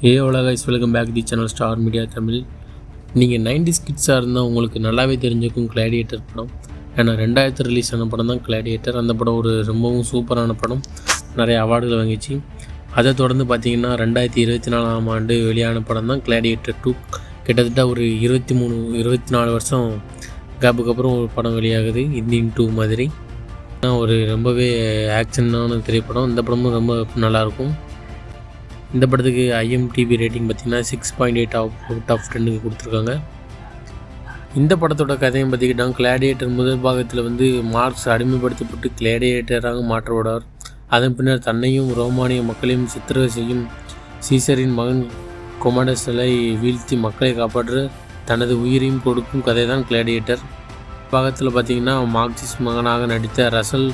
Guys, welcome back the channel star media Tamil. நீங்கள் 90s கிட்ஸாக இருந்தால் உங்களுக்கு நல்லாவே தெரிஞ்சிருக்கும் கிளாடியேட்டர் படம். ஏன்னா 2000 ரிலீஸ் ஆன படம் தான் கிளாடியேட்டர். அந்த படம் ஒரு ரொம்பவும் சூப்பரான படம், நிறைய அவார்டுகள் வாங்கிச்சு. அதை தொடர்ந்து பார்த்திங்கன்னா 2024ஆம் ஆண்டு வெளியான படம் தான் கிளாடியேட்டர் 2. கிட்டத்தட்ட ஒரு 24 வருஷம் கேப்புக்கு அப்புறம் ஒரு படம் வெளியாகுது, இந்தியன் 2 மாதிரி. ஒரு ரொம்பவே ஆக்ஷனான திரைப்படம். இந்த படமும் ரொம்ப நல்லாயிருக்கும். இந்த படத்துக்கு IMDb ரேட்டிங் பார்த்திங்கன்னா 6.8 அவுட் ஆஃப் 10 கொடுத்துருக்காங்க. இந்த படத்தோட கதையை பார்த்திக்கிட்டால், கிளாடியேட்டர் முதல் பாகத்தில் மார்க்ஸ் அடிமைப்படுத்தப்பட்டு கிளாடியேட்டராக மாற்றப்படுவார். அதன் பின்னர் தன்னையும் ரோமானிய மக்களையும் சித்திரவதை செய்யும் சீசரின் மகன் கொமடஸை வீழ்த்தி மக்களை காப்பாற்ற தனது உயிரையும் கொடுக்கும் கதை தான் கிளாடியேட்டர். பாகத்தில் பார்த்திங்கன்னா, மார்க்சிஸ் மகனாக நடித்த ரசல்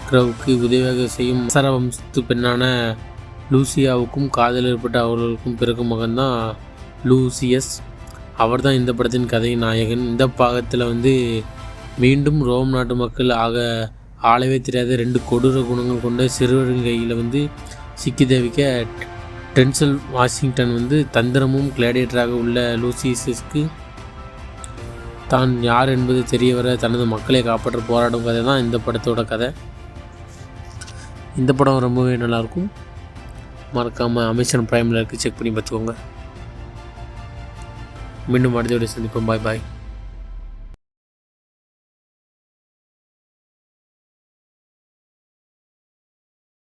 க்ரவுக்கு உதவியாக செய்யும் வம்சத்து பெண்ணான லூசியாவுக்கும் காதல் ஏற்பட்ட அவர்களுக்கும் பிறக்கும் மகன்தான் லூசியஸ். அவர் தான் இந்த படத்தின் கதையின் நாயகன். இந்த பாகத்தில் மீண்டும் ரோம் நாட்டு மக்கள் ஆளவே தெரியாத 2 கொடூர குணங்கள் கொண்ட சிறுவரின் கையில் சிக்கி தவிக்க டென்சல் வாஷிங்டன் தந்திரமும் கிளாடியேட்டராக உள்ள லூசியஸுக்கு தான் யார் என்பது தெரிய வர தனது மக்களை காப்பாற்ற போராடும் கதை தான் இந்த படத்தோட கதை. இந்த படம் ரொம்பவே நல்லாயிருக்கும். மறக்காமல் அமேசான் பிரைமில் இருக்குது, செக் பண்ணி பார்த்துக்கோங்க. மீண்டும் அடுத்த வீடியோ சந்திப்போம். பாய்.